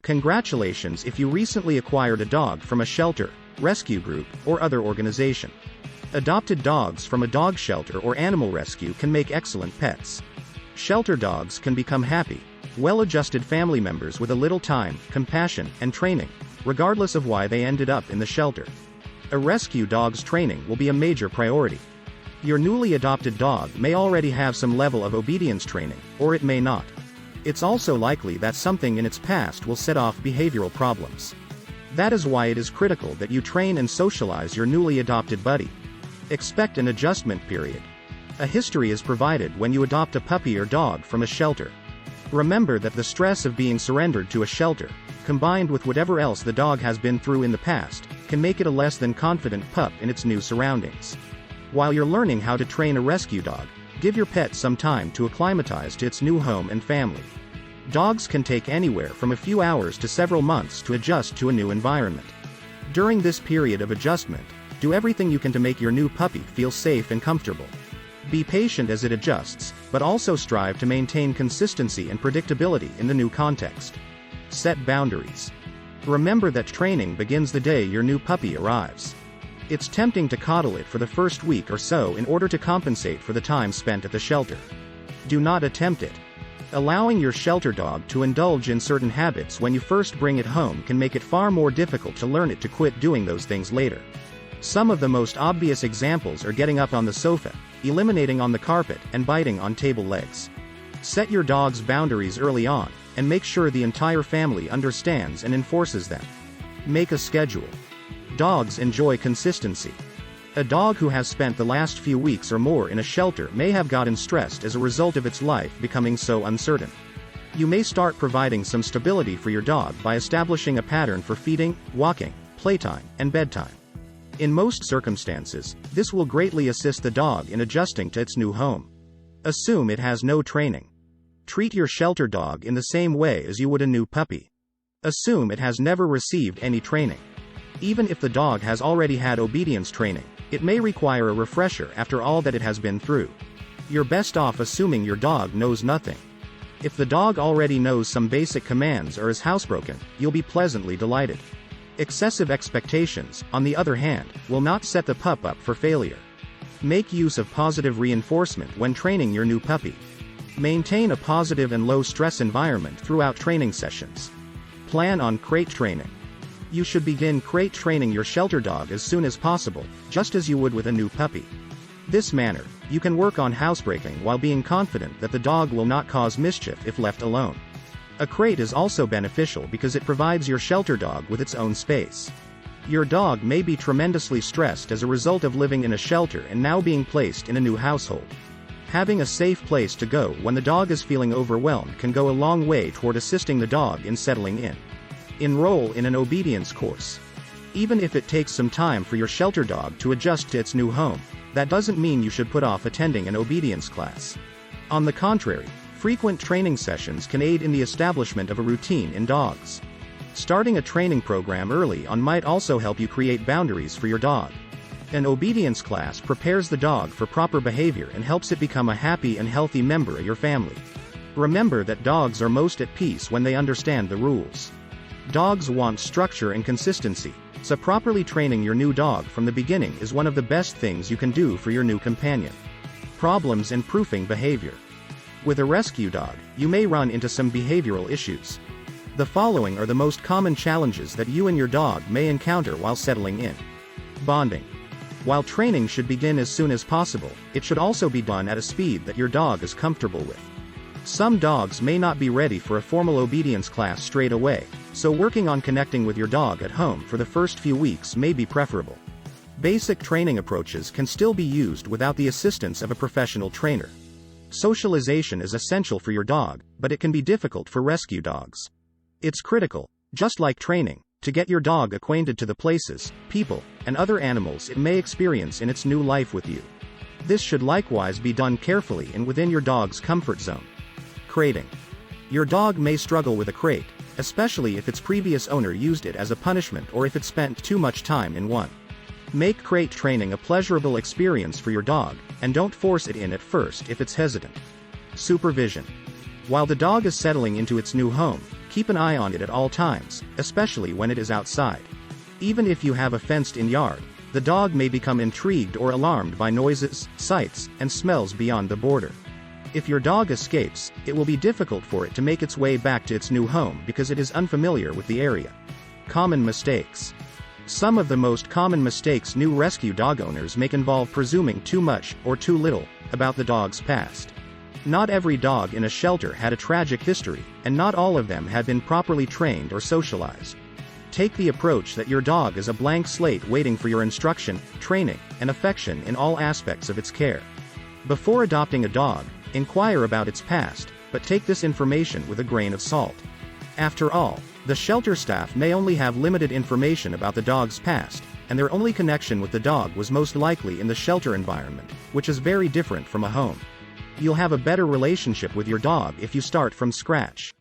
Congratulations if you recently acquired a dog from a shelter, rescue group, or other organization. Adopted dogs from a dog shelter or animal rescue can make excellent pets. Shelter dogs can become happy, well-adjusted family members with a little time, compassion, and training, regardless of why they ended up in the shelter. A rescue dog's training will be a major priority. Your newly adopted dog may already have some level of obedience training, or it may not. It's also likely that something in its past will set off behavioral problems. That is why it is critical that you train and socialize your newly adopted buddy. Expect an adjustment period. A history is provided when you adopt a puppy or dog from a shelter. Remember that the stress of being surrendered to a shelter, combined with whatever else the dog has been through in the past, can make it a less than confident pup in its new surroundings. While you're learning how to train a rescue dog, give your pet some time to acclimatize to its new home and family. Dogs can take anywhere from a few hours to several months to adjust to a new environment. During this period of adjustment, do everything you can to make your new puppy feel safe and comfortable. Be patient as it adjusts, but also strive to maintain consistency and predictability in the new context. Set boundaries. Remember that training begins the day your new puppy arrives. It's tempting to coddle it for the first week or so in order to compensate for the time spent at the shelter. Do not attempt it. Allowing your shelter dog to indulge in certain habits when you first bring it home can make it far more difficult to learn it to quit doing those things later. Some of the most obvious examples are getting up on the sofa, eliminating on the carpet, and biting on table legs. Set your dog's boundaries early on, and make sure the entire family understands and enforces them. Make a schedule. Dogs enjoy consistency. A dog who has spent the last few weeks or more in a shelter may have gotten stressed as a result of its life becoming so uncertain. You may start providing some stability for your dog by establishing a pattern for feeding, walking, playtime, and bedtime. In most circumstances, this will greatly assist the dog in adjusting to its new home. Assume it has no training. Treat your shelter dog in the same way as you would a new puppy. Assume it has never received any training. Even if the dog has already had obedience training, it may require a refresher after all that it has been through. You're best off assuming your dog knows nothing. If the dog already knows some basic commands or is housebroken, you'll be pleasantly delighted. Excessive expectations, on the other hand, will not set the pup up for failure. Make use of positive reinforcement when training your new puppy. Maintain a positive and low-stress environment throughout training sessions. Plan on crate training. You should begin crate training your shelter dog as soon as possible, just as you would with a new puppy. This manner, you can work on housebreaking while being confident that the dog will not cause mischief if left alone. A crate is also beneficial because it provides your shelter dog with its own space. Your dog may be tremendously stressed as a result of living in a shelter and now being placed in a new household. Having a safe place to go when the dog is feeling overwhelmed can go a long way toward assisting the dog in settling in. Enroll in an obedience course. Even if it takes some time for your shelter dog to adjust to its new home, that doesn't mean you should put off attending an obedience class. On the contrary, frequent training sessions can aid in the establishment of a routine in dogs. Starting a training program early on might also help you create boundaries for your dog. An obedience class prepares the dog for proper behavior and helps it become a happy and healthy member of your family. Remember that dogs are most at peace when they understand the rules. Dogs want structure and consistency, so properly training your new dog from the beginning is one of the best things you can do for your new companion. Problems and proofing behavior. With a rescue dog, you may run into some behavioral issues. The following are the most common challenges that you and your dog may encounter while settling in. Bonding. While training should begin as soon as possible, it should also be done at a speed that your dog is comfortable with. Some dogs may not be ready for a formal obedience class straight away, so working on connecting with your dog at home for the first few weeks may be preferable. Basic training approaches can still be used without the assistance of a professional trainer. Socialization is essential for your dog, but it can be difficult for rescue dogs. It's critical, just like training, to get your dog acquainted to the places, people, and other animals it may experience in its new life with you. This should likewise be done carefully and within your dog's comfort zone. Crating. Your dog may struggle with a crate, especially if its previous owner used it as a punishment or if it spent too much time in one. Make crate training a pleasurable experience for your dog, and don't force it in at first if it's hesitant. Supervision. While the dog is settling into its new home, Keep an eye on it at all times, especially when it is outside. Even if you have a fenced-in yard, the dog may become intrigued or alarmed by noises, sights, and smells beyond the border. If your dog escapes, it will be difficult for it to make its way back to its new home because it is unfamiliar with the area. Common mistakes. Some of the most common mistakes new rescue dog owners make involve presuming too much, or too little, about the dog's past. Not every dog in a shelter had a tragic history, and not all of them had been properly trained or socialized. Take the approach that your dog is a blank slate waiting for your instruction, training, and affection in all aspects of its care. Before adopting a dog, inquire about its past, but take this information with a grain of salt. After all, the shelter staff may only have limited information about the dog's past, and their only connection with the dog was most likely in the shelter environment, which is very different from a home. You'll have a better relationship with your dog if you start from scratch.